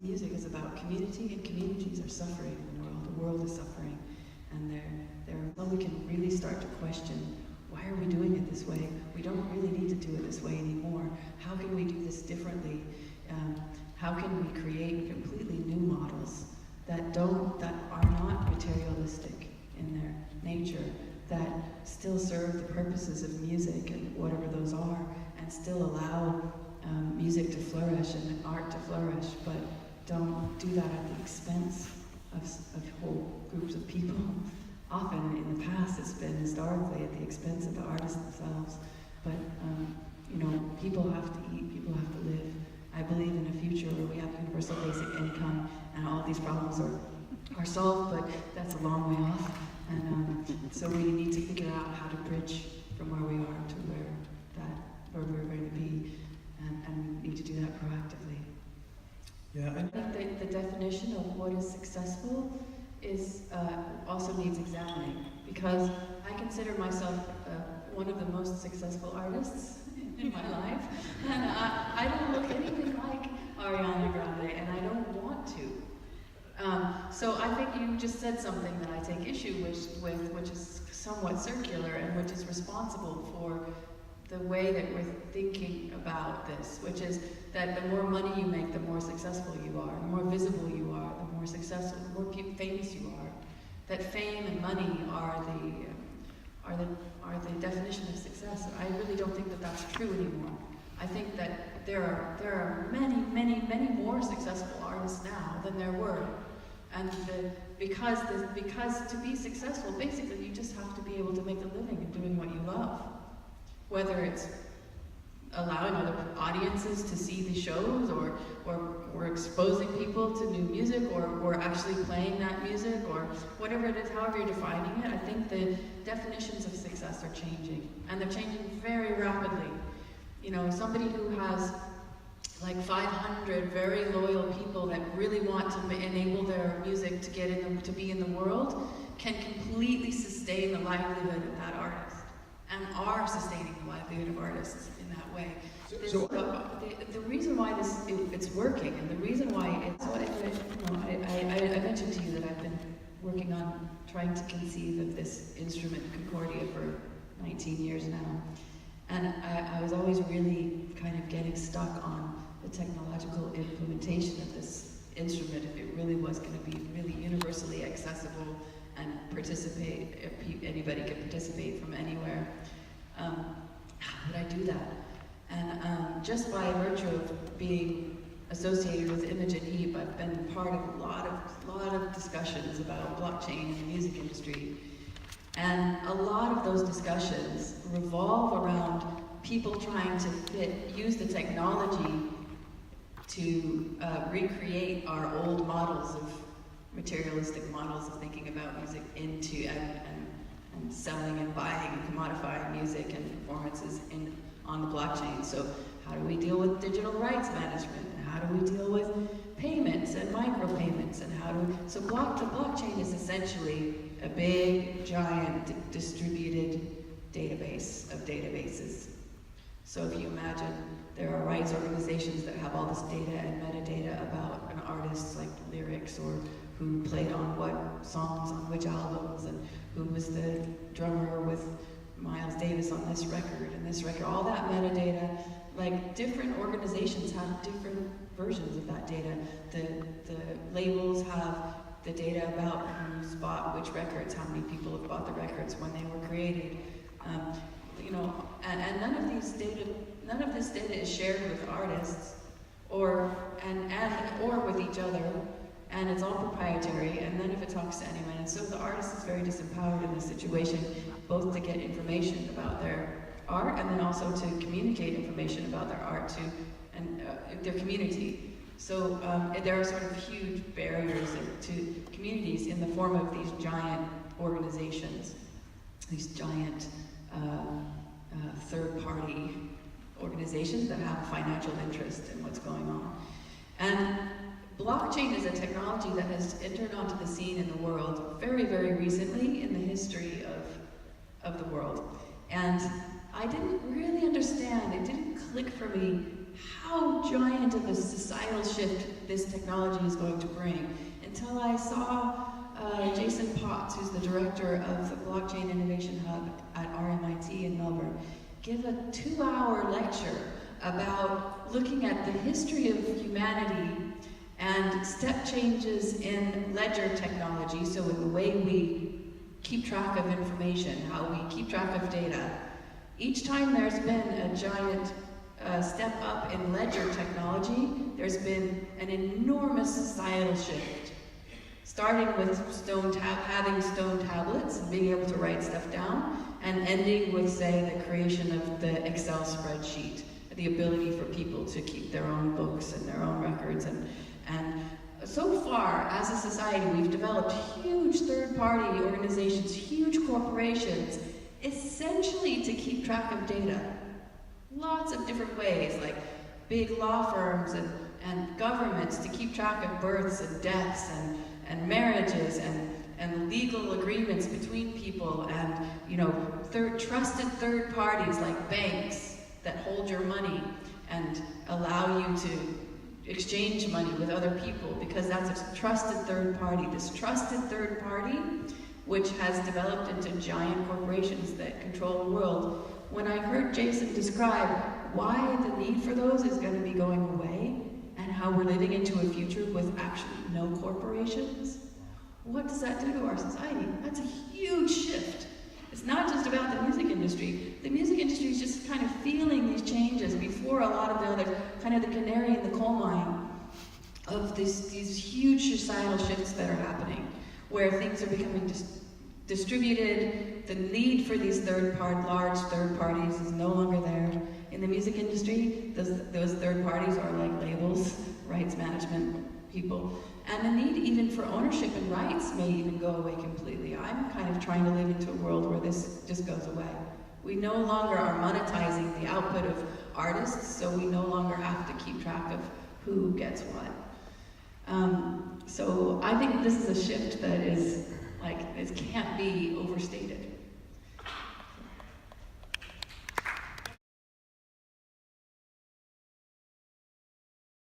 Music is about community, and communities are suffering in the world. The world is suffering, and well, we can really start to question, why are we doing it this way? We don't really need to do it this way anymore. How can we do this differently? How can we create completely new models that are not materialistic in their nature, that still serve the purposes of music and whatever those are, and still allow music to flourish and art to flourish, but don't do that at the expense of whole groups of people. Often in the past it's been historically at the expense of the artists themselves, but people have to eat, people have to live. I believe in a future where we have universal basic income and all these problems are solved, but that's a long way off. And so we need to figure out how to bridge from where we are to where we're going to be, and we need to do that proactively. Yeah, I think the definition of what is successful is also needs examining, because I consider myself one of the most successful artists in my life, and I don't look anything like Ariana Grande, and I don't want to. So I think you just said something that I take issue with, which is somewhat circular and which is responsible for the way that we're thinking about this, which is that the more money you make, the more successful you are, the more visible you are, the more successful, the more famous you are. That fame and money are the definition of success. I really don't think that that's true anymore. I think that there are many more successful artists now than there were, and because to be successful, basically you just have to be able to make a living in doing what you love. Whether it's allowing other audiences to see the shows, or exposing people to new music, or actually playing that music, or whatever it is, however you're defining it, I think the definitions of success are changing, and they're changing very rapidly. Somebody who has like 500 very loyal people that really want to enable their music to be in the world can completely sustain the livelihood of that artist, and are sustaining the livelihood of artists in that way. The reason why it's working, and the reason why I mentioned to you that I've been working on trying to conceive of this instrument, Concordia, for 19 years now. And I was always really kind of getting stuck on the technological implementation of this instrument, if it really was going to be really universally accessible and anybody could participate from anywhere. How would I do that? And just by virtue of being associated with Image and Heap, I've been part of a lot of discussions about blockchain in the music industry. And a lot of those discussions revolve around people trying to use the technology to recreate our old models of materialistic models of thinking about music into and selling and buying and commodifying music and performances on the blockchain. So how do we deal with digital rights management? And how do we deal with payments and micropayments? And the blockchain is essentially a big, giant, distributed database of databases. So if you imagine there are rights organizations that have all this data and metadata about an artist's lyrics, or who played on what songs on which albums, and who was the drummer with Miles Davis on this record and this record, all that metadata. Different organizations have different versions of that data. The labels have the data about who's bought which records, how many people have bought the records when they were created. And none of this data is shared with artists or with each other, and it's all proprietary, and none of it talks to anyone. And so the artist is very disempowered in this situation, both to get information about their art and then also to communicate information about their art to their community. So there are sort of huge barriers to communities in the form of these giant organizations, these giant third-party organizations that have financial interest in what's going on. And blockchain is a technology that has entered onto the scene in the world very, very recently in the history of the world. And I didn't really understand, it didn't click for me how giant of a societal shift this technology is going to bring, until I saw Jason Potts, who's the director of the Blockchain Innovation Hub at RMIT in Melbourne, give a 2-hour lecture about looking at the history of humanity and step changes in ledger technology, so in the way we keep track of information, how we keep track of data. Each time there's been a giant step up in ledger technology, there's been an enormous societal shift. Starting with having stone tablets and being able to write stuff down, and ending with, say, the creation of the Excel spreadsheet, the ability for people to keep their own books and their own records. And so far, as a society, we've developed huge third-party organizations, huge corporations, essentially to keep track of data. Lots of different ways, like big law firms and governments to keep track of births and deaths and marriages and legal agreements between people, and trusted third parties like banks that hold your money and allow you to exchange money with other people, because that's a trusted third party. This trusted third party, which has developed into giant corporations that control the world. When I heard Jason describe why the need for those is going to be going away, and how we're living into a future with actually no corporations, what does that do to our society? That's a huge shift. It's not just about the music industry. The music industry is just kind of feeling these changes before a lot of the others, kind of the canary in the coal mine of these huge societal shifts that are happening, where things are becoming distributed. The need for these large third parties is no longer there. In the music industry, those third parties are like labels, rights management people. And the need even for ownership and rights may even go away completely. I'm kind of trying to live into a world where this just goes away. We no longer are monetizing the output of artists, so we no longer have to keep track of who gets what. So I think this is a shift that is, like, it can't be overstated.